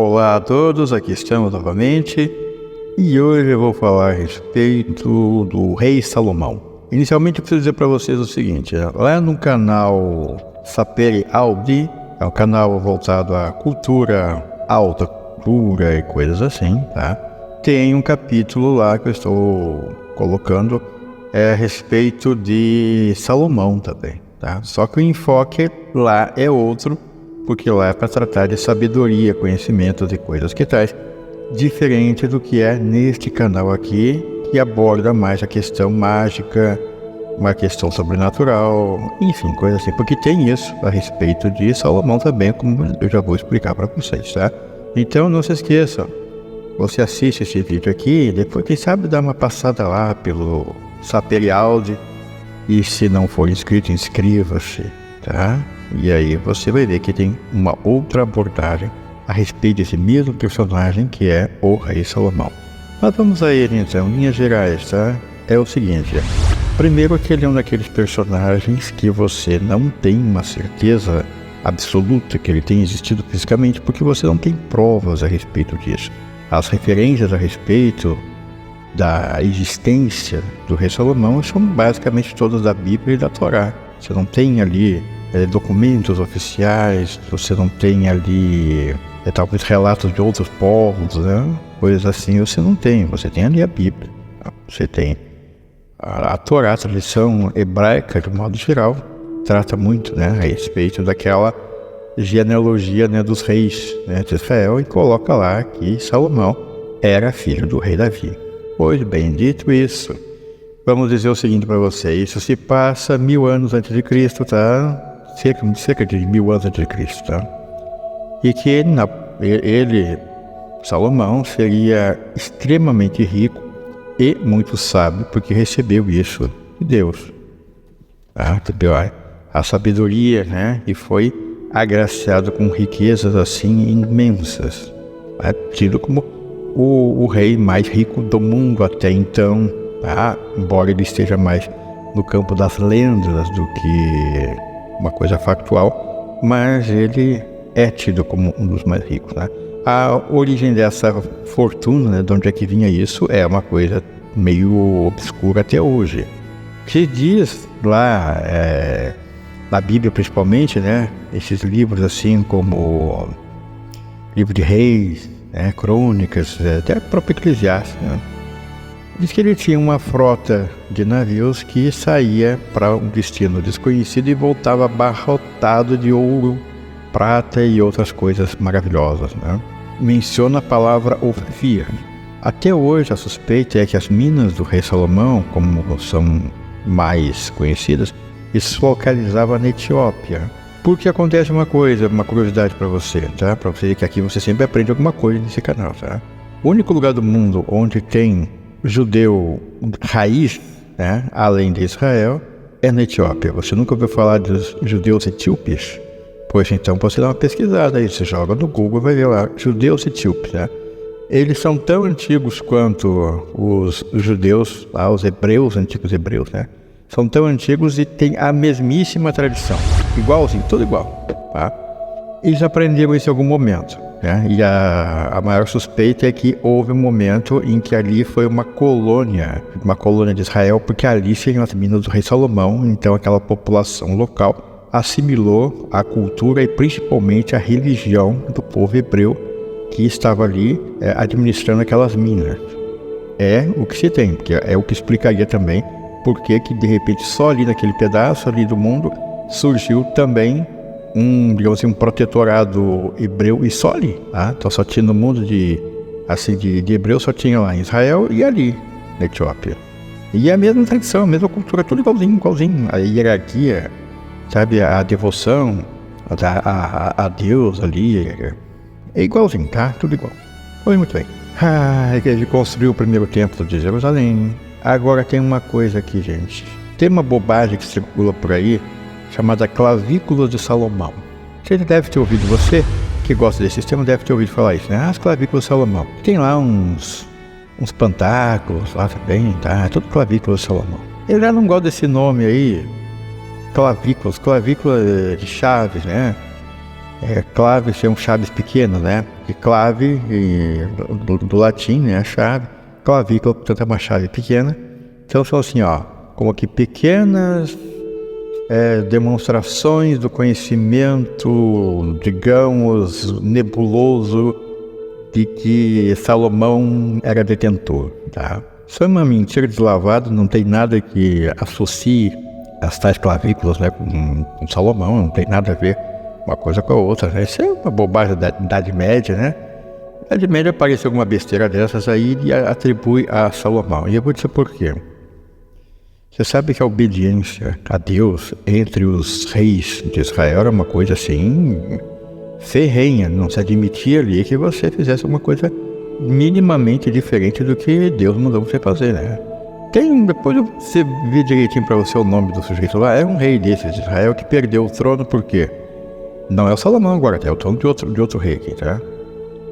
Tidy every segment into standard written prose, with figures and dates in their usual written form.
Olá a todos, aqui estamos novamente e hoje eu vou falar a respeito do rei Salomão. Inicialmente eu preciso dizer para vocês o seguinte, lá no canal Sapere Aude, é um canal voltado à cultura, alta cultura e coisas assim, tá? Tem um capítulo lá que eu estou colocando a respeito de Salomão também, tá? Só que o enfoque lá é outro, porque lá é para tratar de sabedoria, conhecimentos e coisas que tais, diferente do que é neste canal aqui, que aborda mais a questão mágica, uma questão sobrenatural, enfim, coisas assim, porque tem isso a respeito de Salomão também, como eu já vou explicar para vocês, tá? Então não se esqueçam, você assiste esse vídeo aqui, depois quem sabe dá uma passada lá pelo Sapere Aude, e se não for inscrito, inscreva-se, tá? E aí você vai ver que tem uma outra abordagem a respeito desse mesmo personagem que é o rei Salomão. Mas vamos a ele então, em linhas gerais, tá? É o seguinte, primeiro que ele é um daqueles personagens que você não tem uma certeza absoluta que ele tenha existido fisicamente, porque você não tem provas a respeito disso. As referências a respeito da existência do rei Salomão são basicamente todas da Bíblia e da Torá. Você não tem ali documentos oficiais, você não tem ali talvez relatos de outros povos, né? Coisas assim você não tem, você tem ali a Bíblia, você tem a Torá, a tradição hebraica de modo geral, trata muito, né, a respeito daquela genealogia, né, dos reis, né, de Israel, e coloca lá que Salomão era filho do rei Davi. Pois bem, dito isso, vamos dizer o seguinte para você, isso se passa 1000 anos antes de Cristo, tá? Cerca de 1000 anos antes de Cristo, tá? E que ele, Salomão, seria extremamente rico e muito sábio, porque recebeu isso de Deus, tá? A sabedoria, né? E foi agraciado com riquezas assim imensas, é tido como o rei mais rico do mundo até então, tá? Embora ele esteja mais no campo das lendas do que uma coisa factual, mas ele é tido como um dos mais ricos, né? A origem dessa fortuna, né, de onde é que vinha isso, é uma coisa meio obscura até hoje. Se diz lá, na Bíblia principalmente, né, esses livros assim como Livro de Reis, né, Crônicas, até próprio Eclesiastes, né, diz que ele tinha uma frota de navios que saía para um destino desconhecido e voltava abarrotado de ouro, prata e outras coisas maravilhosas, né? Menciona a palavra Ofir. Até hoje a suspeita é que as minas do rei Salomão, como são mais conhecidas, se localizavam na Etiópia. Porque acontece uma coisa, uma curiosidade para você, tá? Para você ver que aqui você sempre aprende alguma coisa nesse canal, tá? O único lugar do mundo onde tem judeu raiz, né, além de Israel, é na Etiópia. Você nunca ouviu falar dos judeus etíopes? Pois então você dá uma pesquisada aí, você joga no Google e vai ver lá, judeus etíopes, né? Eles são tão antigos quanto os judeus, lá, os hebreus, antigos hebreus, né? São tão antigos e têm a mesmíssima tradição, igualzinho, tudo igual, tá? Eles aprenderam isso em algum momento, né? E a maior suspeita é que houve um momento em que ali foi uma colônia de Israel, porque ali seriam as minas do rei Salomão, então aquela população local assimilou a cultura e principalmente a religião do povo hebreu que estava ali administrando aquelas minas. É o que se tem, porque é o que explicaria também por que de repente só ali naquele pedaço ali do mundo surgiu também digamos assim, um protetorado hebreu e só ali, tá? Então só tinha no mundo de hebreu, só tinha lá em Israel e ali na Etiópia. E a mesma tradição, a mesma cultura, tudo igualzinho. A hierarquia, sabe, a devoção a Deus ali é igualzinho, tá? Tudo igual. Foi muito bem. Ele construiu o primeiro templo de Jerusalém. Agora tem uma coisa aqui, gente. Tem uma bobagem que circula por aí chamada clavícula de Salomão. Você deve ter ouvido, você que gosta desse sistema deve ter ouvido falar isso, né? As clavículas de Salomão. Tem lá uns pantáculos lá também, tá? É tudo clavícula de Salomão. Eu já não gosto desse nome aí, clavícula de Chaves, né? Claves são chaves pequenas, né? E clave, do latim, né? A chave. Clavícula, portanto, é uma chave pequena. Então são assim, ó, como que pequenas demonstrações do conhecimento, digamos, nebuloso de que Salomão era detentor, tá? Isso é uma mentira deslavada, não tem nada que associe as tais clavículas, né, com Salomão, não tem nada a ver uma coisa com a outra, né? Isso é uma bobagem da Idade Média, né? Na Idade Média apareceu alguma besteira dessas aí e atribui a Salomão. E eu vou dizer por quê. Você sabe que a obediência a Deus entre os reis de Israel era uma coisa assim ferrenha, não se admitia ali que você fizesse uma coisa minimamente diferente do que Deus mandou você fazer, né? Depois você vê direitinho para você o nome do sujeito lá, é um rei desses de Israel que perdeu o trono por quê? Não é o Salomão agora, é o trono de outro rei aqui, tá?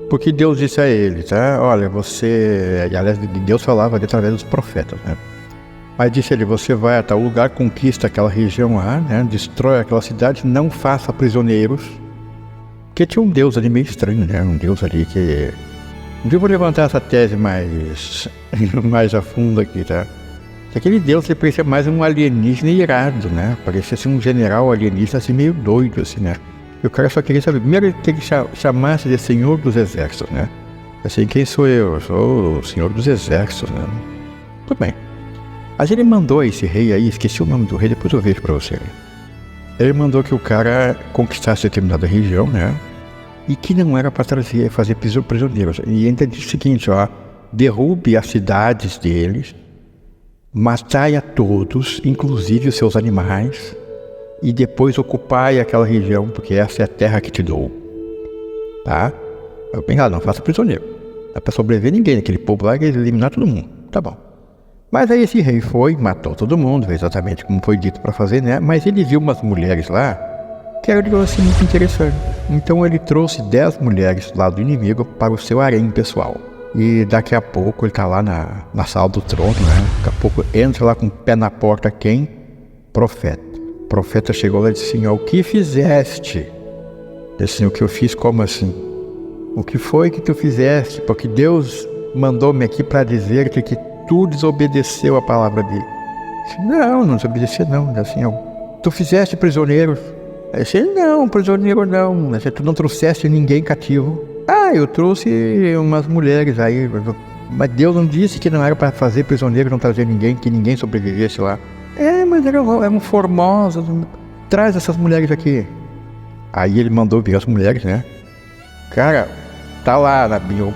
Porque Deus disse a ele, tá? Olha, você... E, aliás, Deus falava através dos profetas, né? Mas disse ele, você vai a tal lugar, conquista aquela região lá, né? Destrói aquela cidade, não faça prisioneiros. Porque tinha um Deus ali meio estranho, né? Um Deus ali que... Eu vou levantar essa tese mais a fundo aqui, tá? Aquele Deus que parecia mais um alienígena irado, né? Parecia assim um general alienígena assim meio doido, assim, né? E o cara só queria saber, primeiro ele tem que chamar-se de Senhor dos Exércitos, né? Assim, quem sou eu? Eu sou o Senhor dos Exércitos, né? Tudo bem. Mas ele mandou esse rei aí, esqueci o nome do rei, depois eu vejo pra você. Ele mandou que o cara conquistasse determinada região, né? E que não era para fazer prisioneiros. E ainda disse o seguinte, ó, derrube as cidades deles, matai a todos, inclusive os seus animais, e depois ocupai aquela região, porque essa é a terra que te dou. Tá? Eu pensei, não faça prisioneiro. Não é para sobreviver ninguém, aquele povo lá que eliminar todo mundo. Tá bom. Mas aí esse rei foi, matou todo mundo, exatamente como foi dito para fazer, né? Mas ele viu umas mulheres lá que eram assim muito interessantes. Então ele trouxe 10 mulheres lá do inimigo para o seu harém pessoal. E daqui a pouco ele tá lá na sala do trono, né? Daqui a pouco entra lá com o pé na porta quem? Profeta. O profeta chegou lá e disse assim, ó, o que fizeste? Ele disse assim, o que eu fiz, como assim? O que foi que tu fizeste? Porque Deus mandou-me aqui para dizer-te que tu desobedeceu a palavra dele. Disse, não desobedeci não. Assim, ó, tu fizeste prisioneiros? Ele disse, não, prisioneiro não. Tu não trouxeste ninguém cativo. Eu trouxe umas mulheres aí. Mas Deus não disse que não era para fazer prisioneiro, não trazer ninguém, que ninguém sobrevivesse lá. Mas eram formosas. Traz essas mulheres aqui. Aí ele mandou vir as mulheres, né? Cara, tá lá na Bíblia.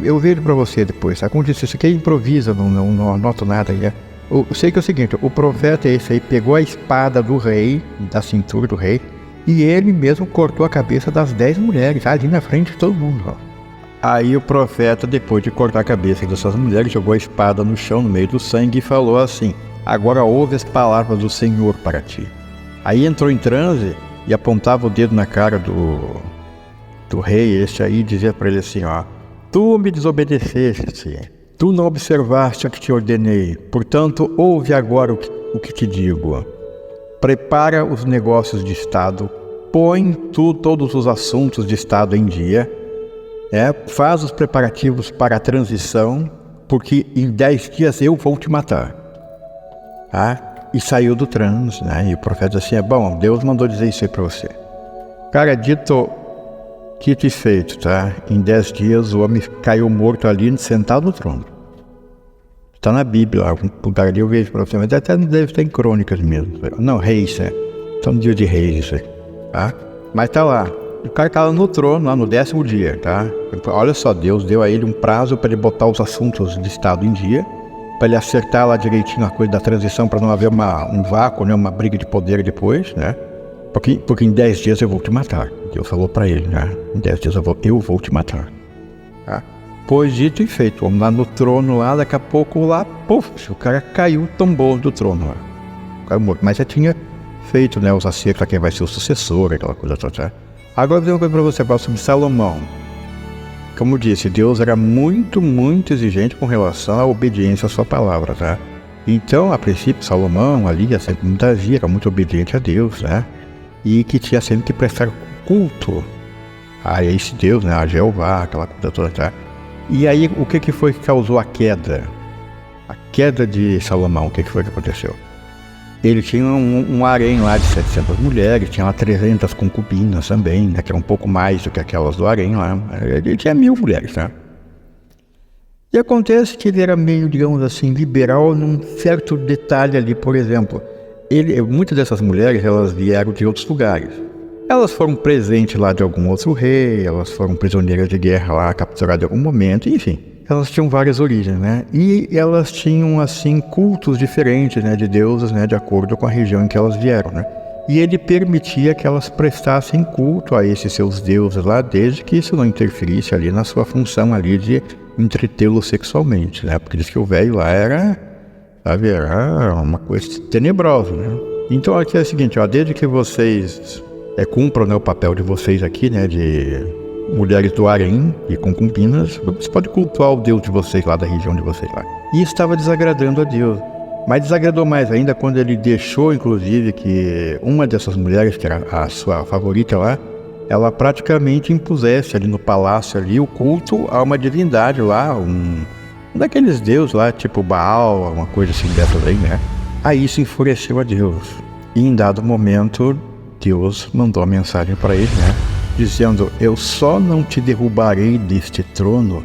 Eu vejo pra você depois, tá? Como disse, isso aqui improvisa, não anoto nada aí. Eu sei que é o seguinte, o profeta esse aí pegou a espada do rei, da cintura do rei, e ele mesmo cortou a cabeça das 10 mulheres, ali na frente de todo mundo, ó. Aí o profeta, depois de cortar a cabeça dessas mulheres, jogou a espada no chão, no meio do sangue, e falou assim, agora ouve as palavras do Senhor para ti. Aí entrou em transe e apontava o dedo na cara do rei, esse aí, dizia para ele assim, ó, tu me desobedeceste, tu não observaste o que te ordenei, portanto, ouve agora o que te digo. Prepara os negócios de Estado, põe tu todos os assuntos de Estado em dia, faz os preparativos para a transição, porque em 10 dias eu vou te matar. Tá? E saiu do transe, né? E o profeta disse assim, bom, Deus mandou dizer isso aí para você. Cara, dito e feito, tá? Em 10 dias o homem caiu morto ali, sentado no trono. Está na Bíblia, algum lugar ali eu vejo para você, mas até deve estar em crônicas mesmo. Não, reis, Está no dia de reis isso aí, tá? Mas tá lá. O cara tá lá no trono, lá no 10º dia, tá? Olha só, Deus deu a ele um prazo para ele botar os assuntos de Estado em dia, para ele acertar lá direitinho a coisa da transição, para não haver um vácuo, né? Uma briga de poder depois, né? Porque em 10 dias eu vou te matar. Deus falou para ele, né? Em 10 dias eu vou te matar. Tá? Pois dito e feito, vamos lá no trono lá, daqui a pouco lá, o cara caiu, tombou do trono lá. Caiu morto. Mas já tinha feito, né, os acertos para quem vai ser o sucessor, aquela coisa toda. Agora eu vou dizer uma coisa para você, falar sobre Salomão. Como eu disse, Deus era muito, muito exigente com relação à obediência à sua palavra, tá? Então, a princípio, Salomão ali, sempre muito agir, era muito obediente a Deus, né? E que tinha sempre que prestar culto a esse Deus, né, a Jeová, aquela coisa toda, tá? E aí, o que foi que causou a queda? A queda de Salomão, o que foi que aconteceu? Ele tinha um harém lá de 700 mulheres, tinha lá 300 concubinas também, né, que era um pouco mais do que aquelas do harém lá. Ele tinha 1000 mulheres, né? E acontece que ele era meio, digamos assim, liberal num certo detalhe ali, por exemplo. Muitas dessas mulheres, elas vieram de outros lugares. Elas foram presentes lá de algum outro rei, elas foram prisioneiras de guerra lá, capturadas em algum momento, enfim. Elas tinham várias origens, né? E elas tinham, assim, cultos diferentes, né, de deuses, né, de acordo com a região em que elas vieram, né? E ele permitia que elas prestassem culto a esses seus deuses lá, desde que isso não interferisse ali na sua função ali de entretê-lo sexualmente, né? Porque diz que o velho lá era, sabe, era uma coisa tenebrosa, né? Então aqui é o seguinte, ó, desde que vocês cumpram, né, o papel de vocês aqui, né, de mulheres do harém e concubinas, você pode cultuar o Deus de vocês lá, da região de vocês lá. E estava desagradando a Deus. Mas desagradou mais ainda quando ele deixou, inclusive, que uma dessas mulheres, que era a sua favorita lá, ela praticamente impusesse ali no palácio ali o culto a uma divindade lá, um daqueles deuses lá, tipo Baal, uma coisa assim dessas aí, né? Aí isso enfureceu a Deus. E em dado momento, Deus mandou a mensagem para ele, né? Dizendo, eu só não te derrubarei deste trono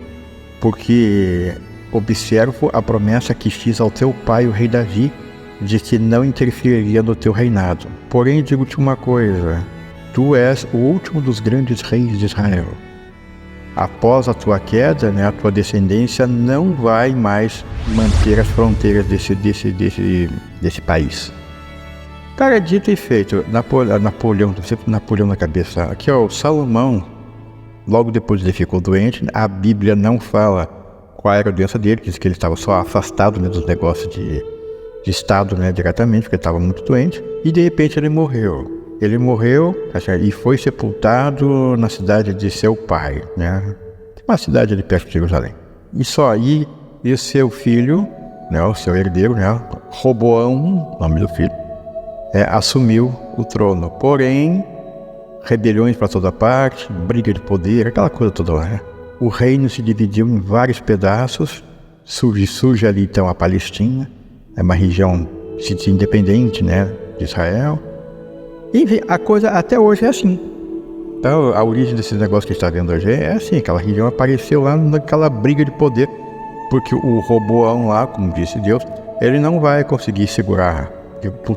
porque observo a promessa que fiz ao teu pai, o rei Davi, de que não interferiria no teu reinado. Porém, digo-te uma coisa, tu és o último dos grandes reis de Israel. Após a tua queda, né, a tua descendência não vai mais manter as fronteiras desse país. Cara, dito e feito, Napoleão, sempre Napoleão na cabeça. Aqui, ó, o Salomão, logo depois ele ficou doente, a Bíblia não fala qual era a doença dele, diz que ele estava só afastado, né, dos negócios de Estado, né, diretamente, porque ele estava muito doente, e de repente ele morreu. Ele morreu e foi sepultado na cidade de seu pai, né, uma cidade ali perto de Jerusalém. E só aí, e o seu filho, né, o seu herdeiro, né, Roboão, nome do filho, assumiu o trono. Porém, rebeliões para toda parte, briga de poder, aquela coisa toda lá, né? O reino se dividiu em vários pedaços, surge ali então a Palestina, é uma região independente, né, de Israel. Enfim, a coisa até hoje é assim. Então, a origem desses negócios que a gente está vendo hoje é assim, aquela região apareceu lá naquela briga de poder, porque o Roboão lá, como disse Deus, ele não vai conseguir segurar.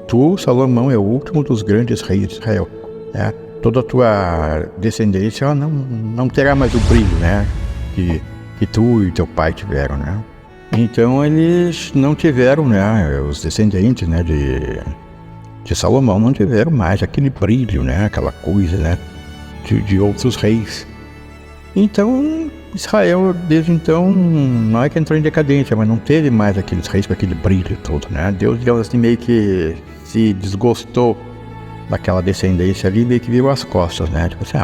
Tu, Salomão, é o último dos grandes reis de Israel, né? Toda a tua descendência ela não terá mais o brilho, né, que tu e teu pai tiveram, né? Então eles não tiveram, né, os descendentes, né, de Salomão não tiveram mais aquele brilho, né, aquela coisa, né, de outros reis. Então Israel desde então não é que entrou em decadência, mas não teve mais aqueles reis com aquele brilho todo, né? Deus, digamos assim, meio que se desgostou daquela descendência ali, meio que virou as costas, né? Tipo assim,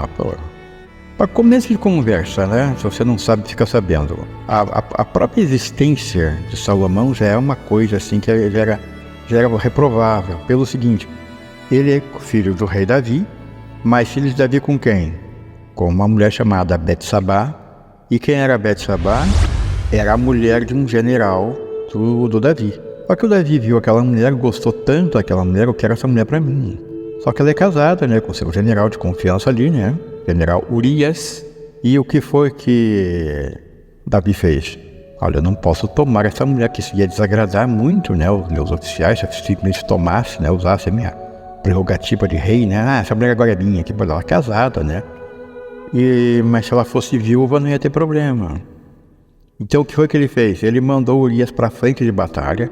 para começo de conversa, né? Se você não sabe, fica sabendo. A própria existência de Salomão já é uma coisa assim que já era reprovável. Pelo seguinte, ele é filho do rei Davi, mas filho de Davi com quem? Com uma mulher chamada Betsabá. E quem era Betsabá? Era a mulher de um general do Davi. Só que o Davi viu aquela mulher, gostou tanto daquela mulher, eu quero essa mulher pra mim. Só que ela é casada, né, com seu general de confiança ali, né, general Urias. E o que foi que Davi fez? Olha, eu não posso tomar essa mulher, que isso ia desagradar muito, né, os meus oficiais, se eu simplesmente tomasse, né, usasse a minha prerrogativa de rei, né, essa mulher agora é minha, aqui, ela é casada, né. Mas se ela fosse viúva não ia ter problema. Então o que foi que ele fez? Ele mandou Urias para frente de batalha,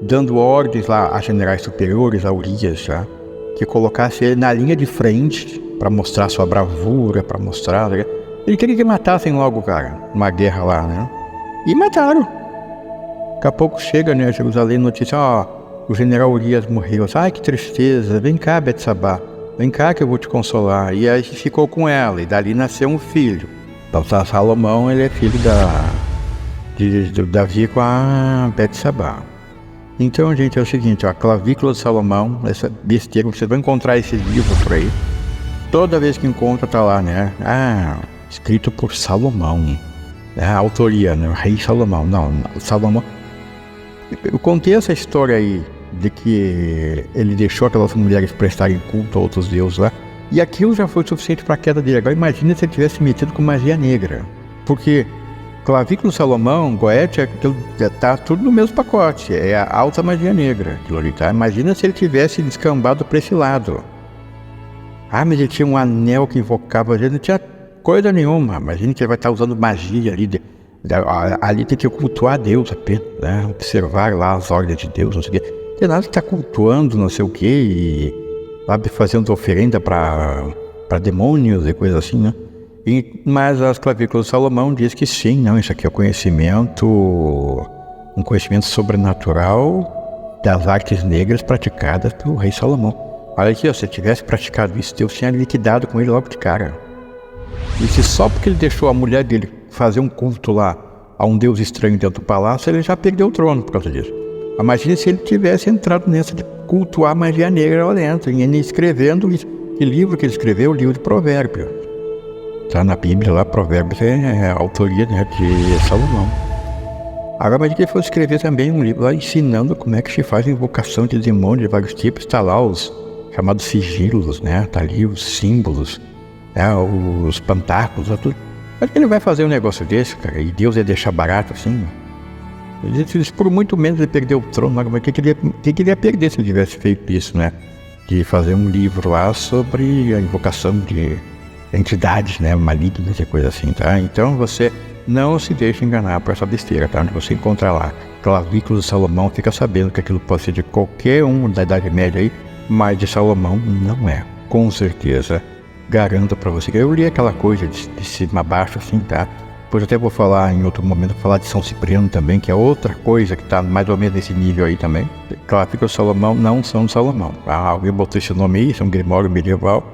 dando ordens lá a generais superiores a Urias, já, que colocasse ele na linha de frente para mostrar sua bravura, para mostrar... Ele queria que matassem logo o cara, numa guerra lá, né? E mataram. Daqui a pouco chega, né, a Jerusalém, notícia, o general Urias morreu. Ai, que tristeza, vem cá, Betsabá. Vem cá que eu vou te consolar. E aí ficou com ela, e dali nasceu um filho. Então Salomão, ele é filho de Davi com a Betsabá. Então, gente, é o seguinte, a clavícula de Salomão, essa besteira, vocês vão encontrar esse livro por aí. toda vez que encontra tá lá, né? Escrito por Salomão. A autoria, né? O rei Salomão. Não, Salomão. Eu contei essa história aí de que ele deixou aquelas mulheres prestarem culto a outros deuses lá. E aquilo já foi suficiente para a queda dele. Agora imagina se ele tivesse metido com magia negra. Porque clavículo Salomão, Goethe, tá tudo no mesmo pacote. É a alta magia negra, aquilo ali, tá? Imagina se ele tivesse descambado para esse lado. Mas ele tinha um anel que invocava, ele não tinha coisa nenhuma. Imagina que ele vai estar usando magia ali. Ali tem que cultuar a Deus apenas, né? Observar lá as ordens de Deus, não sei o quê. Tem nada que está cultuando não sei o quê e sabe, fazendo oferenda para demônios e coisas assim, né? Mas as clavículas de Salomão diz que sim, não, isso aqui é um conhecimento sobrenatural das artes negras praticadas pelo rei Salomão. Olha aqui, se ele tivesse praticado isso, Deus tinha liquidado com ele logo de cara. E se só porque ele deixou a mulher dele fazer um culto lá a um deus estranho dentro do palácio, ele já perdeu o trono por causa disso. Imagina se ele tivesse entrado nessa de cultuar a magia negra lá dentro, e ele escrevendo isso. Que livro que ele escreveu? O livro de Provérbios. Está na Bíblia lá, Provérbios é a autoria, né, de Salomão. Agora imagina que ele fosse escrever também um livro lá ensinando como é que se faz a invocação de demônios de vários tipos. Está lá os chamados sigilos, né? Está ali os símbolos, né? Os pantáculos, tudo. Mas ele vai fazer um negócio desse, cara, e Deus ia deixar barato assim? Por muito menos ele perdeu o trono, mas quem queria perder se ele tivesse feito isso, né? De fazer um livro lá sobre a invocação de entidades, né? Malignas e coisa assim, tá? Então você não se deixe enganar por essa besteira, tá? Onde você encontrar lá clavículos de Salomão, fica sabendo que aquilo pode ser de qualquer um da Idade Média aí, mas de Salomão não é, com certeza. Garanto pra você que eu li aquela coisa de cima a baixo assim, tá? Depois até vou falar em outro momento, falar de São Cipriano também, que é outra coisa que tá mais ou menos nesse nível aí também. Clavículos de Salomão não são de Salomão. Alguém botou esse nome aí, São Grimório medieval,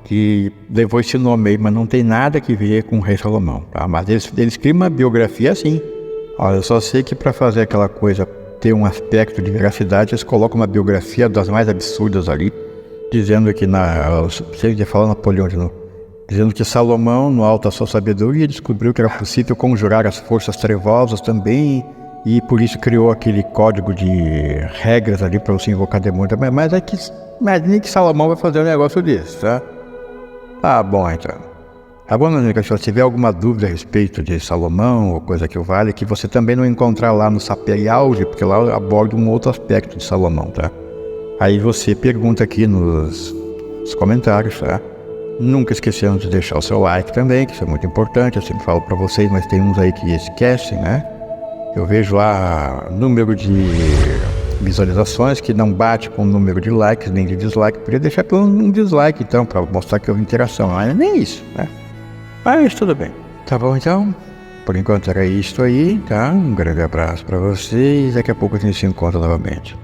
que levou esse nome aí, mas não tem nada que ver com o rei Salomão, tá? Mas eles criam uma biografia assim. Olha, eu só sei que para fazer aquela coisa ter um aspecto de veracidade, eles colocam uma biografia das mais absurdas ali, dizendo que você ia falar Napoleão de novo, dizendo que Salomão, no alto da sua sabedoria, descobriu que era possível conjurar as forças trevosas também, e por isso criou aquele código de regras ali para você invocar demônio também. Mas é que imagine que Salomão vai fazer um negócio desse, tá? Tá bom, então. Tá bom, meu amigo, se você tiver alguma dúvida a respeito de Salomão ou coisa que o vale, que você também não encontrar lá no Sapé e Auge, porque lá aborda um outro aspecto de Salomão, tá? Aí você pergunta aqui nos comentários, tá? Nunca esquecendo de deixar o seu like também, que isso é muito importante, eu sempre falo pra vocês, mas tem uns aí que esquecem, né? Eu vejo lá número de visualizações que não bate com o número de likes nem de dislike. Podia deixar pelo um dislike então, para mostrar que houve interação, mas nem isso, né? Mas tudo bem. Tá bom então? Por enquanto era isso aí, tá? Um grande abraço para vocês, daqui a pouco a gente se encontra novamente.